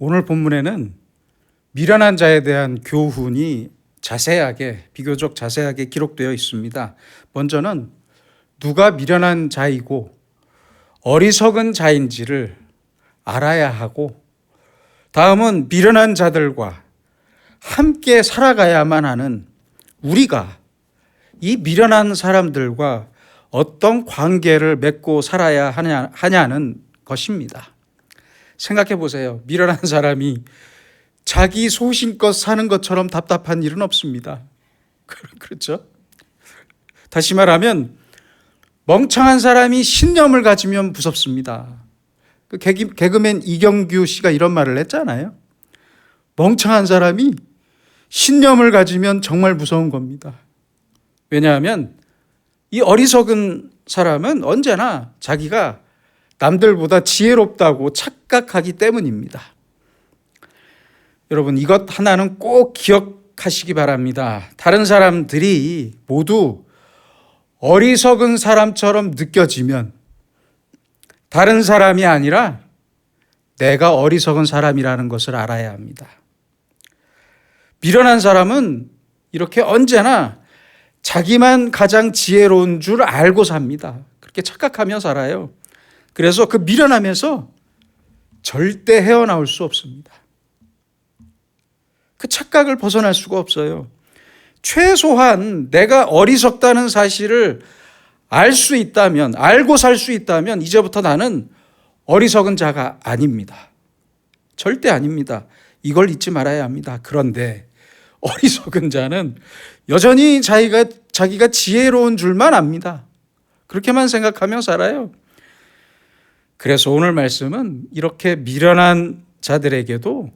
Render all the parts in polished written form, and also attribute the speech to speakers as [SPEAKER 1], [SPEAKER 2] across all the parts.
[SPEAKER 1] 오늘 본문에는 미련한 자에 대한 교훈이 비교적 자세하게 기록되어 있습니다. 먼저는 누가 미련한 자이고 어리석은 자인지를 알아야 하고, 다음은 미련한 자들과 함께 살아가야만 하는 우리가 이 미련한 사람들과 어떤 관계를 맺고 살아야 하냐는 것입니다. 생각해 보세요. 미련한 사람이 자기 소신껏 사는 것처럼 답답한 일은 없습니다. 그렇죠? 다시 말하면 멍청한 사람이 신념을 가지면 무섭습니다. 그 개그맨 이경규 씨가 이런 말을 했잖아요. 멍청한 사람이 신념을 가지면 정말 무서운 겁니다. 왜냐하면 이 어리석은 사람은 언제나 자기가 남들보다 지혜롭다고 착각하기 때문입니다. 여러분, 이것 하나는 꼭 기억하시기 바랍니다. 다른 사람들이 모두 어리석은 사람처럼 느껴지면 다른 사람이 아니라 내가 어리석은 사람이라는 것을 알아야 합니다. 미련한 사람은 이렇게 언제나 자기만 가장 지혜로운 줄 알고 삽니다. 그렇게 착각하며 살아요. 그래서 그 미련함에서 절대 헤어나올 수 없습니다. 그 착각을 벗어날 수가 없어요. 최소한 내가 어리석다는 사실을 알 수 있다면, 알고 살 수 있다면 이제부터 나는 어리석은 자가 아닙니다. 절대 아닙니다. 이걸 잊지 말아야 합니다. 그런데 어리석은 자는 여전히 자기가 지혜로운 줄만 압니다. 그렇게만 생각하며 살아요. 그래서 오늘 말씀은 이렇게 미련한 자들에게도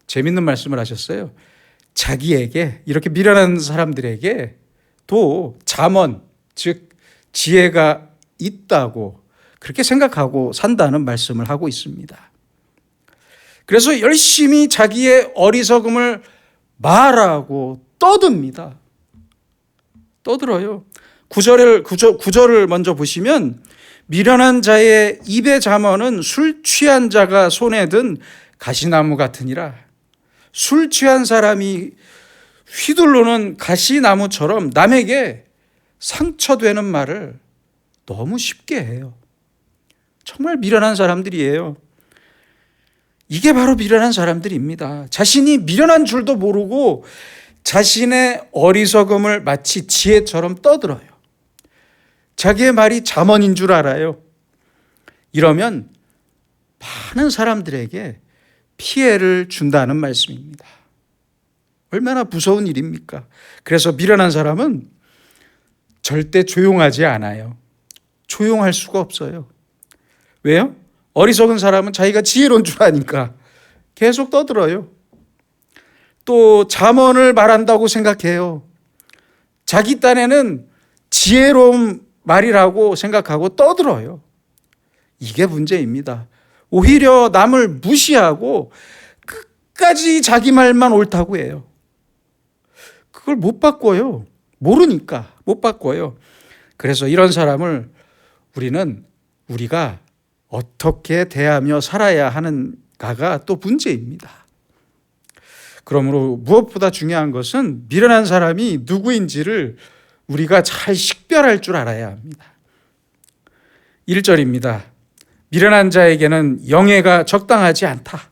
[SPEAKER 1] 재밌는 말씀을 하셨어요. 자기에게, 이렇게 미련한 사람들에게 또 잠언, 즉 지혜가 있다고 그렇게 생각하고 산다는 말씀을 하고 있습니다. 그래서 열심히 자기의 어리석음을 말하고 떠듭니다. 떠들어요. 9절을 먼저 보시면 미련한 자의 입의 잠언은 술 취한 자가 손에 든 가시나무 같으니라. 술 취한 사람이 휘둘르는 가시나무처럼 남에게 상처되는 말을 너무 쉽게 해요. 정말 미련한 사람들이에요. 이게 바로 미련한 사람들입니다. 자신이 미련한 줄도 모르고 자신의 어리석음을 마치 지혜처럼 떠들어요. 자기의 말이 잠언인 줄 알아요. 이러면 많은 사람들에게 피해를 준다는 말씀입니다. 얼마나 무서운 일입니까? 그래서 미련한 사람은 절대 조용하지 않아요. 조용할 수가 없어요. 왜요? 어리석은 사람은 자기가 지혜로운 줄 아니까 계속 떠들어요. 또 잠언을 말한다고 생각해요. 자기 딴에는 지혜로운 말이라고 생각하고 떠들어요. 이게 문제입니다. 오히려 남을 무시하고 끝까지 자기 말만 옳다고 해요. 그걸 못 바꿔요. 모르니까 못 바꿔요. 그래서 이런 사람을 우리가 어떻게 대하며 살아야 하는가가 또 문제입니다. 그러므로 무엇보다 중요한 것은 미련한 사람이 누구인지를 우리가 잘 식별할 줄 알아야 합니다. 1절입니다. 미련한 자에게는 영예가 적당하지 않다.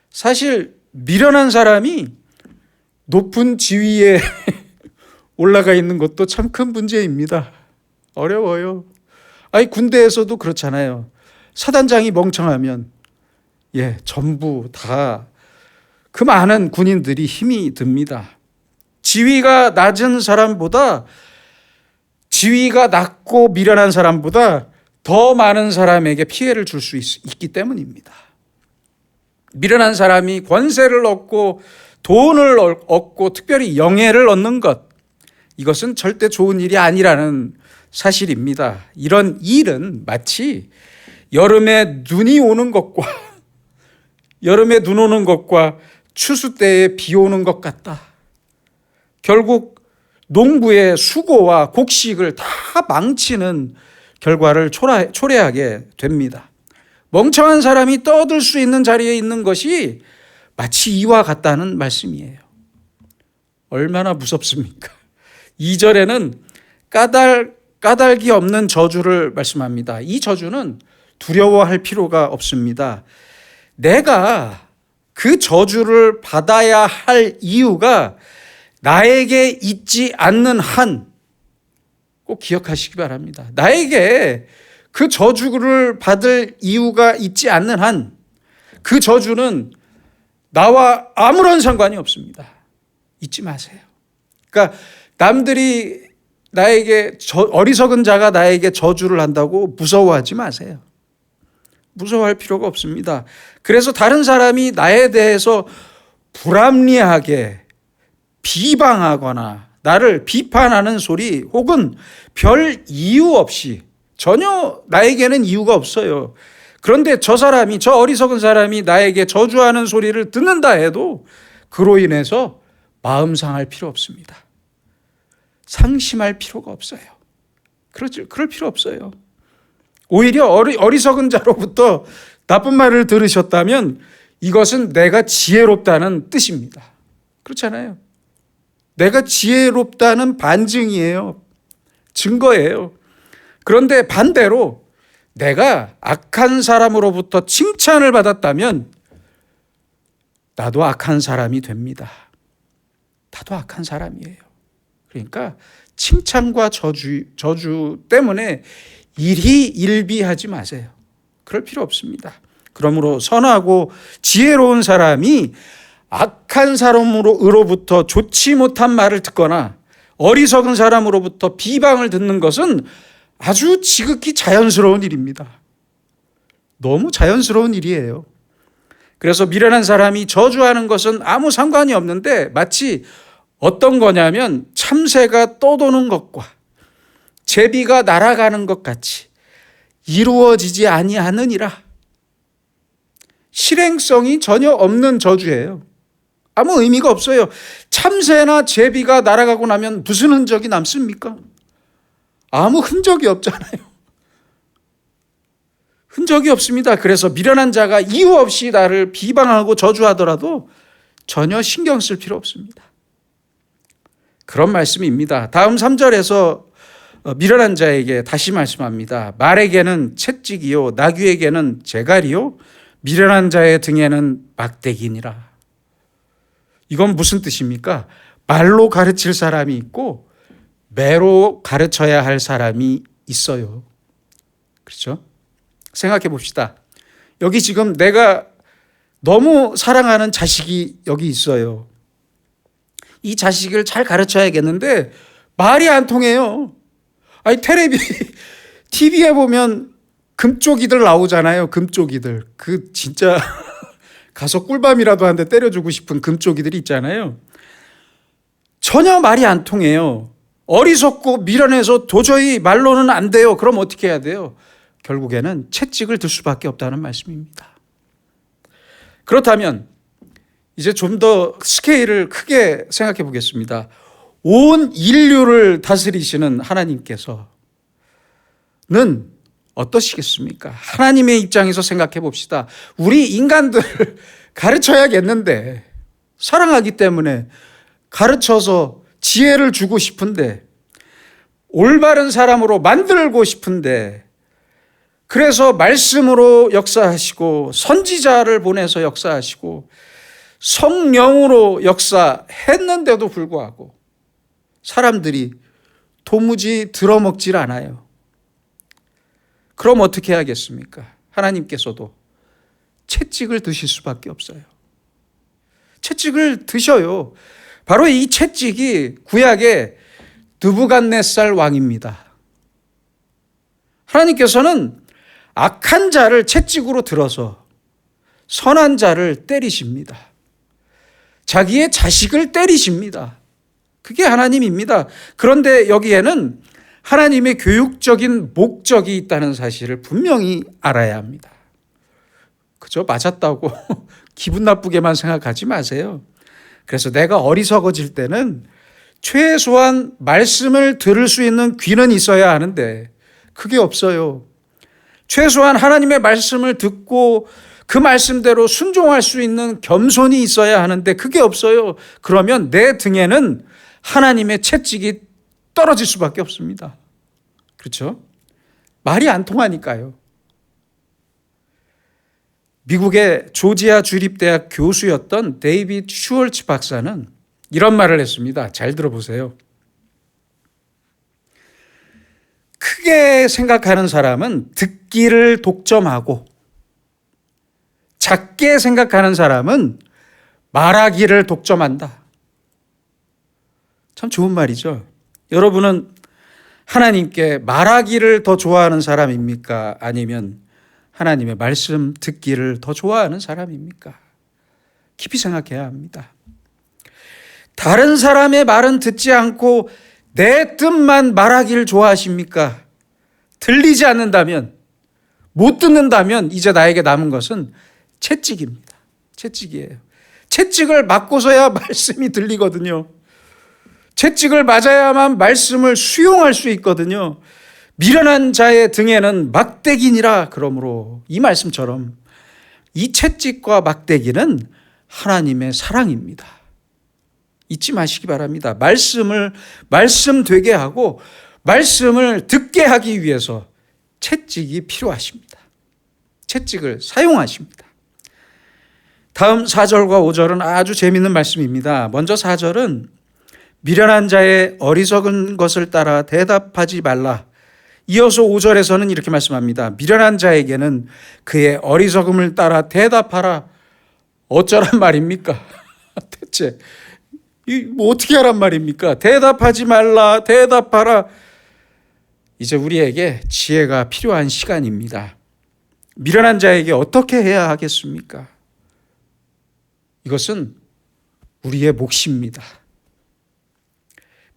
[SPEAKER 1] 사실 미련한 사람이 높은 지위에 올라가 있는 것도 참 큰 문제입니다. 어려워요. 군대에서도 그렇잖아요. 사단장이 멍청하면 전부 다 그 많은 군인들이 힘이 듭니다. 지위가 낮은 사람보다, 지위가 낮고 미련한 사람보다 더 많은 사람에게 피해를 줄 수 있기 때문입니다. 미련한 사람이 권세를 얻고 돈을 얻고 특별히 영예를 얻는 것, 이것은 절대 좋은 일이 아니라는 사실입니다. 이런 일은 마치 여름에 눈이 오는 것과 여름에 눈 오는 것과 추수 때에 비 오는 것 같다. 결국 농부의 수고와 곡식을 다 망치는 결과를 초래하게 됩니다. 멍청한 사람이 떠들 수 있는 자리에 있는 것이 마치 이와 같다는 말씀이에요. 얼마나 무섭습니까? 2절에는 까닭이 없는 저주를 말씀합니다. 이 저주는 두려워할 필요가 없습니다. 내가 그 저주를 받아야 할 이유가 나에게 있지 않는 한, 꼭 기억하시기 바랍니다. 나에게 그 저주를 받을 이유가 있지 않는 한, 그 저주는 나와 아무런 상관이 없습니다. 잊지 마세요. 그러니까 남들이 나에게, 어리석은 자가 나에게 저주를 한다고 무서워하지 마세요. 무서워할 필요가 없습니다. 그래서 다른 사람이 나에 대해서 불합리하게 비방하거나 나를 비판하는 소리, 혹은 별 이유 없이, 전혀 나에게는 이유가 없어요. 그런데 저 어리석은 사람이 나에게 저주하는 소리를 듣는다 해도 그로 인해서 마음 상할 필요 없습니다. 상심할 필요가 없어요. 그럴 필요 없어요. 오히려 어리석은 자로부터 나쁜 말을 들으셨다면 이것은 내가 지혜롭다는 뜻입니다. 그렇잖아요. 내가 지혜롭다는 반증이에요. 증거예요. 그런데 반대로 내가 악한 사람으로부터 칭찬을 받았다면 나도 악한 사람이 됩니다. 나도 악한 사람이에요. 그러니까 칭찬과 저주 때문에 일희일비하지 마세요. 그럴 필요 없습니다. 그러므로 선하고 지혜로운 사람이 악한 사람으로부터 좋지 못한 말을 듣거나 어리석은 사람으로부터 비방을 듣는 것은 아주 지극히 자연스러운 일입니다. 너무 자연스러운 일이에요. 그래서 미련한 사람이 저주하는 것은 아무 상관이 없는데, 마치 어떤 거냐면 참새가 떠도는 것과 제비가 날아가는 것 같이 이루어지지 아니하느니라. 실행성이 전혀 없는 저주예요. 아무 의미가 없어요. 참새나 제비가 날아가고 나면 무슨 흔적이 남습니까? 아무 흔적이 없잖아요. 흔적이 없습니다. 그래서 미련한 자가 이유 없이 나를 비방하고 저주하더라도 전혀 신경 쓸 필요 없습니다. 그런 말씀입니다. 다음 3절에서 미련한 자에게 다시 말씀합니다. 말에게는 채찍이요 나귀에게는 재갈이요 미련한 자의 등에는 막대기니라. 이건 무슨 뜻입니까? 말로 가르칠 사람이 있고 매로 가르쳐야 할 사람이 있어요. 그렇죠? 생각해 봅시다. 여기 지금 내가 너무 사랑하는 자식이 여기 있어요. 이 자식을 잘 가르쳐야겠는데 말이 안 통해요. 아니 TV에 보면 금쪽이들 나오잖아요. 금쪽이들. 그 진짜 가서 꿀밤이라도 한 대 때려주고 싶은 금쪽이들이 있잖아요. 전혀 말이 안 통해요. 어리석고 미련해서 도저히 말로는 안 돼요. 그럼 어떻게 해야 돼요? 결국에는 채찍을 들 수밖에 없다는 말씀입니다. 그렇다면 이제 좀 더 스케일을 크게 생각해 보겠습니다. 온 인류를 다스리시는 하나님께서는 어떠시겠습니까? 하나님의 입장에서 생각해 봅시다. 우리 인간들을 가르쳐야겠는데, 사랑하기 때문에 가르쳐서 지혜를 주고 싶은데, 올바른 사람으로 만들고 싶은데, 그래서 말씀으로 역사하시고 선지자를 보내서 역사하시고 성령으로 역사했는데도 불구하고 사람들이 도무지 들어먹질 않아요. 그럼 어떻게 해야겠습니까? 하나님께서도 채찍을 드실 수밖에 없어요. 채찍을 드셔요. 바로 이 채찍이 구약의 느부갓네살 왕입니다. 하나님께서는 악한 자를 채찍으로 들어서 선한 자를 때리십니다. 자기의 자식을 때리십니다. 그게 하나님입니다. 그런데 여기에는 하나님의 교육적인 목적이 있다는 사실을 분명히 알아야 합니다. 그죠? 맞았다고 기분 나쁘게만 생각하지 마세요. 그래서 내가 어리석어질 때는 최소한 말씀을 들을 수 있는 귀는 있어야 하는데 그게 없어요. 최소한 하나님의 말씀을 듣고 그 말씀대로 순종할 수 있는 겸손이 있어야 하는데 그게 없어요. 그러면 내 등에는 하나님의 채찍이 떨어질 수밖에 없습니다. 그렇죠? 말이 안 통하니까요. 미국의 조지아 주립대학 교수였던 데이비드 슈얼츠 박사는 이런 말을 했습니다. 잘 들어보세요. 크게 생각하는 사람은 듣기를 독점하고 작게 생각하는 사람은 말하기를 독점한다. 참 좋은 말이죠. 여러분은 하나님께 말하기를 더 좋아하는 사람입니까? 아니면 하나님의 말씀 듣기를 더 좋아하는 사람입니까? 깊이 생각해야 합니다. 다른 사람의 말은 듣지 않고 내 뜻만 말하기를 좋아하십니까? 들리지 않는다면, 못 듣는다면 이제 나에게 남은 것은 채찍입니다. 채찍이에요. 채찍을 맞고서야 말씀이 들리거든요. 채찍을 맞아야만 말씀을 수용할 수 있거든요. 미련한 자의 등에는 막대기니라. 그러므로 이 말씀처럼 이 채찍과 막대기는 하나님의 사랑입니다. 잊지 마시기 바랍니다. 말씀을 말씀 되게 하고 말씀을 듣게 하기 위해서 채찍이 필요하십니다. 채찍을 사용하십니다. 다음 4절과 5절은 아주 재미있는 말씀입니다. 먼저 4절은 미련한 자의 어리석은 것을 따라 대답하지 말라. 이어서 5절에서는 이렇게 말씀합니다. 미련한 자에게는 그의 어리석음을 따라 대답하라. 어쩌란 말입니까? 대체 뭐 어떻게 하란 말입니까? 대답하지 말라, 대답하라. 이제 우리에게 지혜가 필요한 시간입니다. 미련한 자에게 어떻게 해야 하겠습니까? 이것은 우리의 몫입니다.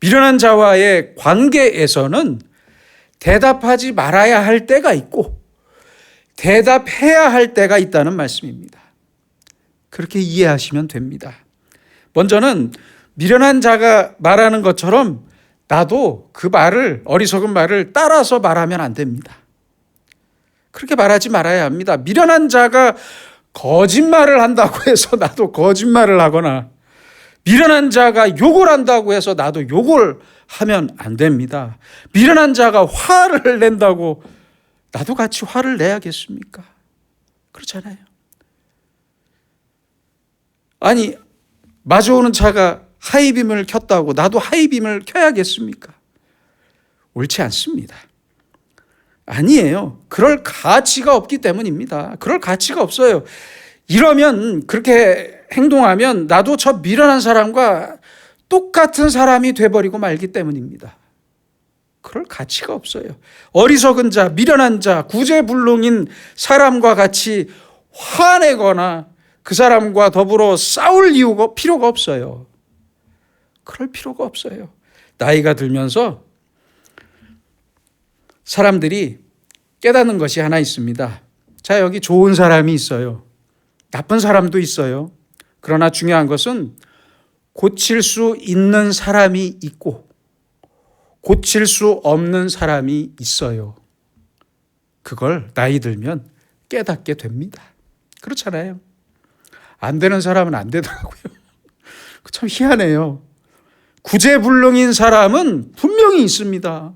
[SPEAKER 1] 미련한 자와의 관계에서는 대답하지 말아야 할 때가 있고 대답해야 할 때가 있다는 말씀입니다. 그렇게 이해하시면 됩니다. 먼저는 미련한 자가 말하는 것처럼 나도 그 말을, 어리석은 말을 따라서 말하면 안 됩니다. 그렇게 말하지 말아야 합니다. 미련한 자가 거짓말을 한다고 해서 나도 거짓말을 하거나 미련한 자가 욕을 한다고 해서 나도 욕을 하면 안 됩니다. 미련한 자가 화를 낸다고 나도 같이 화를 내야겠습니까? 그렇잖아요. 아니, 마주오는 차가 하이빔을 켰다고 나도 하이빔을 켜야겠습니까? 옳지 않습니다. 아니에요. 그럴 가치가 없기 때문입니다. 그럴 가치가 없어요. 이러면, 그렇게 행동하면 나도 저 미련한 사람과 똑같은 사람이 돼버리고 말기 때문입니다. 그럴 가치가 없어요. 어리석은 자, 미련한 자, 구제불능인 사람과 같이 화내거나 그 사람과 더불어 싸울 필요가 없어요. 그럴 필요가 없어요. 나이가 들면서 사람들이 깨닫는 것이 하나 있습니다. 자, 여기 좋은 사람이 있어요. 나쁜 사람도 있어요. 그러나 중요한 것은 고칠 수 있는 사람이 있고 고칠 수 없는 사람이 있어요. 그걸 나이 들면 깨닫게 됩니다. 그렇잖아요. 안 되는 사람은 안 되더라고요. 참 희한해요. 구제불능인 사람은 분명히 있습니다.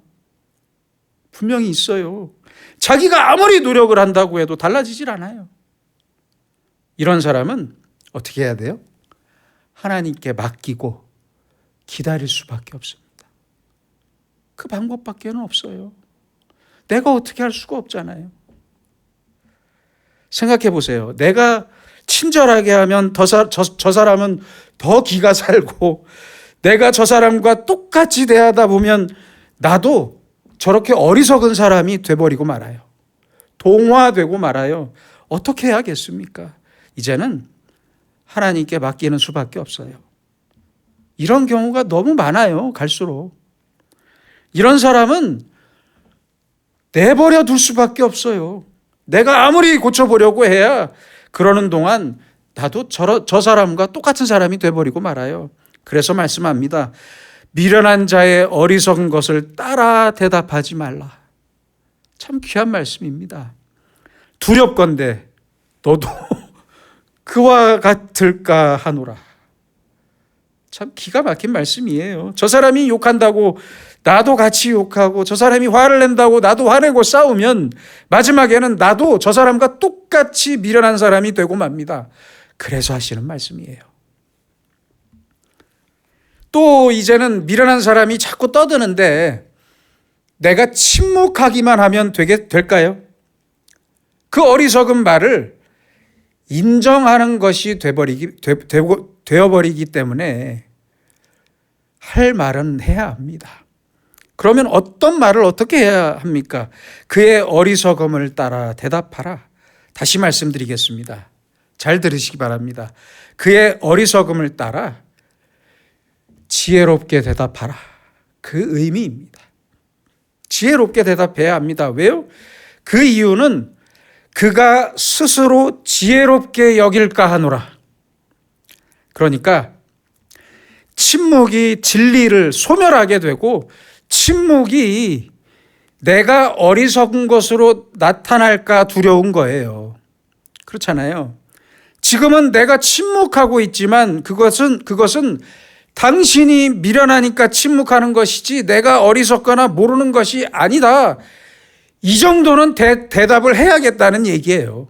[SPEAKER 1] 분명히 있어요. 자기가 아무리 노력을 한다고 해도 달라지질 않아요. 이런 사람은 어떻게 해야 돼요? 하나님께 맡기고 기다릴 수밖에 없습니다. 그 방법밖에는 없어요. 내가 어떻게 할 수가 없잖아요. 생각해 보세요. 내가 친절하게 하면 저 사람은 더 기가 살고 내가 저 사람과 똑같이 대하다 보면 나도 저렇게 어리석은 사람이 돼버리고 말아요. 동화되고 말아요. 어떻게 해야겠습니까? 이제는 하나님께 맡기는 수밖에 없어요. 이런 경우가 너무 많아요. 갈수록. 이런 사람은 내버려 둘 수밖에 없어요. 내가 아무리 고쳐보려고 해야 그러는 동안 나도 저 사람과 똑같은 사람이 돼버리고 말아요. 그래서 말씀합니다. 미련한 자의 어리석은 것을 따라 대답하지 말라. 참 귀한 말씀입니다. 두렵건대 너도 그와 같을까 하노라. 참 기가 막힌 말씀이에요. 저 사람이 욕한다고 나도 같이 욕하고, 저 사람이 화를 낸다고 나도 화내고 싸우면 마지막에는 나도 저 사람과 똑같이 미련한 사람이 되고 맙니다. 그래서 하시는 말씀이에요. 또 이제는 미련한 사람이 자꾸 떠드는데 내가 침묵하기만 하면 될까요? 그 어리석은 말을 인정하는 것이 되어버리기 때문에 할 말은 해야 합니다. 그러면 어떤 말을 어떻게 해야 합니까? 그의 어리석음을 따라 대답하라. 다시 말씀드리겠습니다. 잘 들으시기 바랍니다. 그의 어리석음을 따라 지혜롭게 대답하라. 그 의미입니다. 지혜롭게 대답해야 합니다. 왜요? 그 이유는 그가 스스로 지혜롭게 여길까 하노라. 그러니까 침묵이 진리를 소멸하게 되고, 침묵이 내가 어리석은 것으로 나타날까 두려운 거예요. 그렇잖아요. 지금은 내가 침묵하고 있지만 그것은 당신이 미련하니까 침묵하는 것이지 내가 어리석거나 모르는 것이 아니다. 이 정도는 대답을 해야겠다는 얘기예요.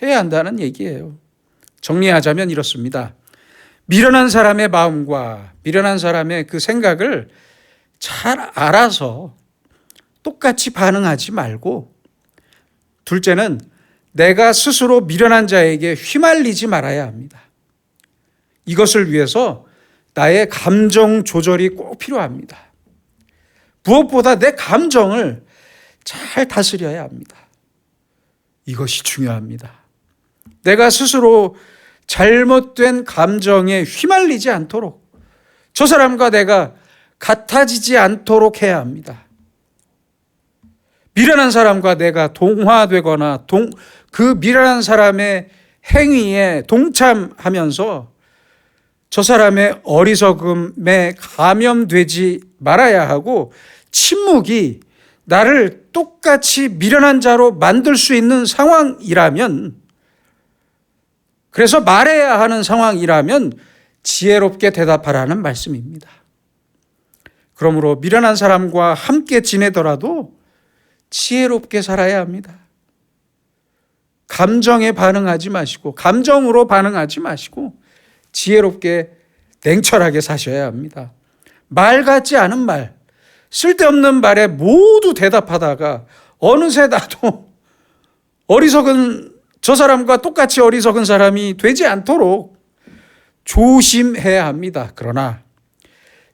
[SPEAKER 1] 해야 한다는 얘기예요. 정리하자면 이렇습니다. 미련한 사람의 마음과 미련한 사람의 그 생각을 잘 알아서 똑같이 반응하지 말고, 둘째는 내가 스스로 미련한 자에게 휘말리지 말아야 합니다. 이것을 위해서 나의 감정 조절이 꼭 필요합니다. 무엇보다 내 감정을 잘 다스려야 합니다. 이것이 중요합니다. 내가 스스로 잘못된 감정에 휘말리지 않도록, 저 사람과 내가 같아지지 않도록 해야 합니다. 미련한 사람과 내가 동화되거나 그 미련한 사람의 행위에 동참하면서 저 사람의 어리석음에 감염되지 말아야 하고, 침묵이 나를 똑같이 미련한 자로 만들 수 있는 상황이라면, 그래서 말해야 하는 상황이라면 지혜롭게 대답하라는 말씀입니다. 그러므로 미련한 사람과 함께 지내더라도 지혜롭게 살아야 합니다. 감정에 반응하지 마시고, 감정으로 반응하지 마시고 지혜롭게 냉철하게 사셔야 합니다. 말 같지 않은 말, 쓸데없는 말에 모두 대답하다가 어느새 나도 저 사람과 똑같이 어리석은 사람이 되지 않도록 조심해야 합니다. 그러나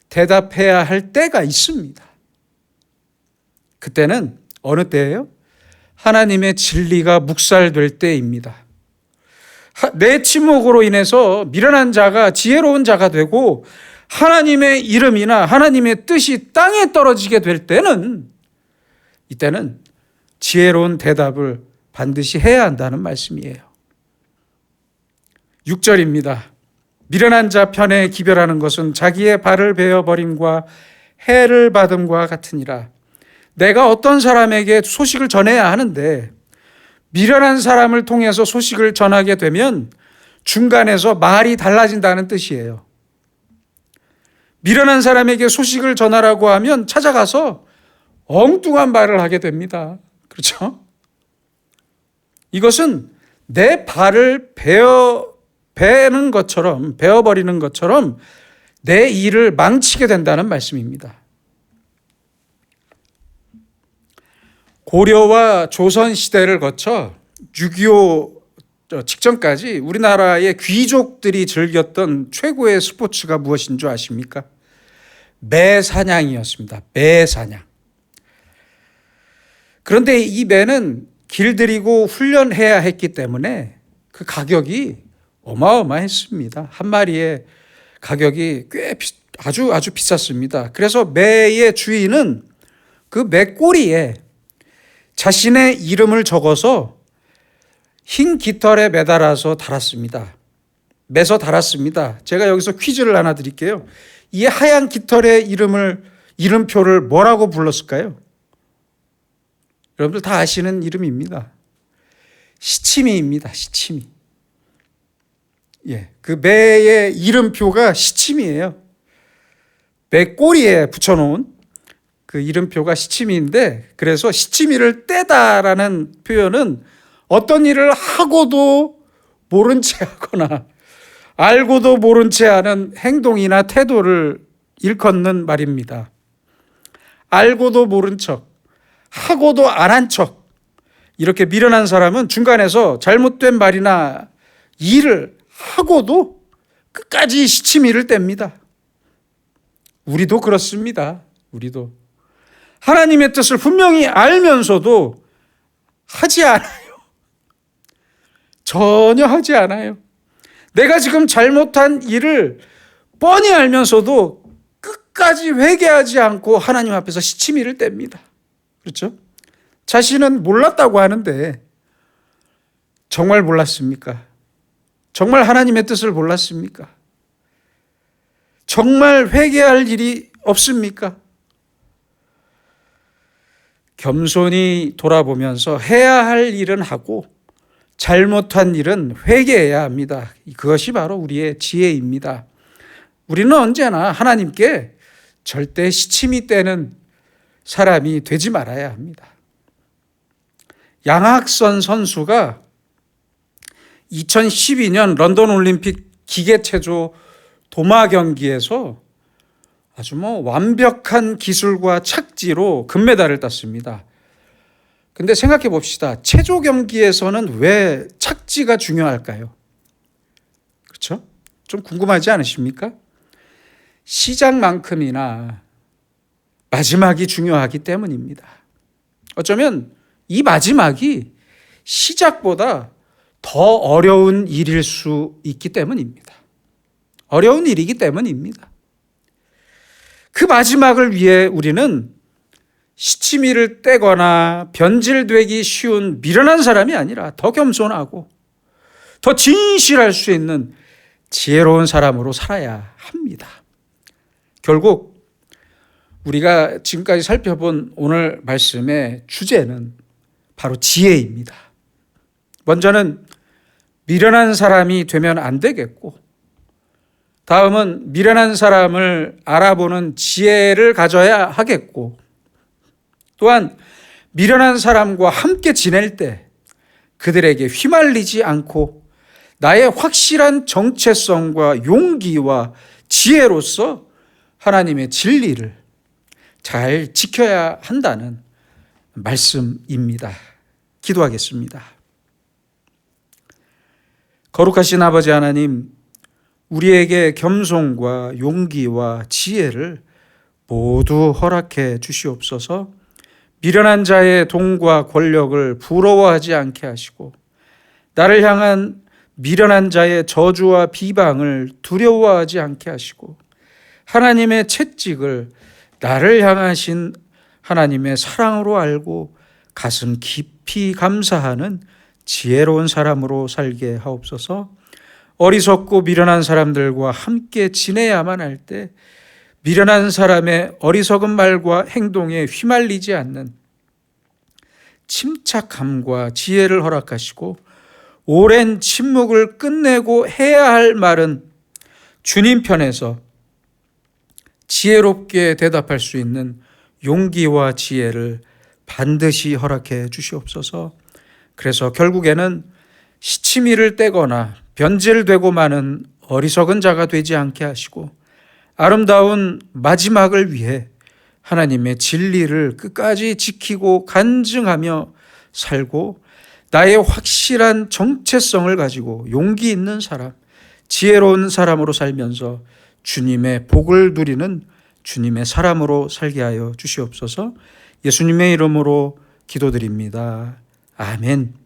[SPEAKER 1] 대답해야 할 때가 있습니다. 그때는 어느 때예요? 하나님의 진리가 묵살될 때입니다. 내 침묵으로 인해서 미련한 자가 지혜로운 자가 되고 하나님의 이름이나 하나님의 뜻이 땅에 떨어지게 될 때는, 이때는 지혜로운 대답을 반드시 해야 한다는 말씀이에요. 6절입니다. 미련한 자 편에 기별하는 것은 자기의 발을 베어버림과 해를 받음과 같으니라. 내가 어떤 사람에게 소식을 전해야 하는데 미련한 사람을 통해서 소식을 전하게 되면 중간에서 말이 달라진다는 뜻이에요. 미련한 사람에게 소식을 전하라고 하면 찾아가서 엉뚱한 말을 하게 됩니다. 그렇죠? 이것은 내 발을 베는 것처럼, 베어버리는 것처럼 내 일을 망치게 된다는 말씀입니다. 고려와 조선 시대를 거쳐 6.25 직전까지 우리나라의 귀족들이 즐겼던 최고의 스포츠가 무엇인 줄 아십니까? 매사냥이었습니다. 매사냥. 그런데 이 매는 길들이고 훈련해야 했기 때문에 그 가격이 어마어마했습니다. 한 마리의 가격이 꽤 아주 비쌌습니다. 그래서 매의 주인은 그 매꼬리에 자신의 이름을 적어서 흰 깃털에 매달아서 달았습니다. 매서 달았습니다. 제가 여기서 퀴즈를 하나 드릴게요. 이 하얀 깃털의 이름표를 뭐라고 불렀을까요? 여러분들 다 아시는 이름입니다. 시치미입니다. 시치미. 예, 그 매의 이름표가 시치미예요. 매 꼬리에 붙여놓은 그 이름표가 시치미인데, 그래서 시치미를 떼다라는 표현은 어떤 일을 하고도 모른 채 하거나 알고도 모른 채 하는 행동이나 태도를 일컫는 말입니다. 알고도 모른 척, 하고도 안 한 척, 이렇게 미련한 사람은 중간에서 잘못된 말이나 일을 하고도 끝까지 시치미를 뗍니다. 우리도 그렇습니다. 우리도 하나님의 뜻을 분명히 알면서도 하지 않아요. 전혀 하지 않아요. 내가 지금 잘못한 일을 뻔히 알면서도 끝까지 회개하지 않고 하나님 앞에서 시치미를 뗍니다. 그렇죠? 자신은 몰랐다고 하는데 정말 몰랐습니까? 정말 하나님의 뜻을 몰랐습니까? 정말 회개할 일이 없습니까? 겸손히 돌아보면서 해야 할 일은 하고 잘못한 일은 회개해야 합니다. 그것이 바로 우리의 지혜입니다. 우리는 언제나 하나님께 절대 시침이 떼는 사람이 되지 말아야 합니다. 양학선 선수가 2012년 런던 올림픽 기계체조 도마 경기에서 아주 완벽한 기술과 착지로 금메달을 땄습니다. 근데 생각해 봅시다. 체조 경기에서는 왜 착지가 중요할까요? 그렇죠? 좀 궁금하지 않으십니까? 시작만큼이나 마지막이 중요하기 때문입니다. 어쩌면 이 마지막이 시작보다 더 어려운 일일 수 있기 때문입니다. 어려운 일이기 때문입니다. 그 마지막을 위해 우리는 시치미를 떼거나 변질되기 쉬운 미련한 사람이 아니라 더 겸손하고 더 진실할 수 있는 지혜로운 사람으로 살아야 합니다. 결국 우리가 지금까지 살펴본 오늘 말씀의 주제는 바로 지혜입니다. 먼저는 미련한 사람이 되면 안 되겠고, 다음은 미련한 사람을 알아보는 지혜를 가져야 하겠고, 또한 미련한 사람과 함께 지낼 때 그들에게 휘말리지 않고 나의 확실한 정체성과 용기와 지혜로서 하나님의 진리를 잘 지켜야 한다는 말씀입니다. 기도하겠습니다. 거룩하신 아버지 하나님, 우리에게 겸손과 용기와 지혜를 모두 허락해 주시옵소서. 미련한 자의 돈과 권력을 부러워하지 않게 하시고 나를 향한 미련한 자의 저주와 비방을 두려워하지 않게 하시고 하나님의 채찍을 나를 향하신 하나님의 사랑으로 알고 가슴 깊이 감사하는 지혜로운 사람으로 살게 하옵소서. 어리석고 미련한 사람들과 함께 지내야만 할 때 미련한 사람의 어리석은 말과 행동에 휘말리지 않는 침착함과 지혜를 허락하시고 오랜 침묵을 끝내고 해야 할 말은 주님 편에서 지혜롭게 대답할 수 있는 용기와 지혜를 반드시 허락해 주시옵소서. 그래서 결국에는 시치미를 떼거나 변질되고 마는 어리석은 자가 되지 않게 하시고 아름다운 마지막을 위해 하나님의 진리를 끝까지 지키고 간증하며 살고 나의 확실한 정체성을 가지고 용기 있는 사람, 지혜로운 사람으로 살면서 주님의 복을 누리는 주님의 사람으로 살게 하여 주시옵소서. 예수님의 이름으로 기도드립니다. 아멘.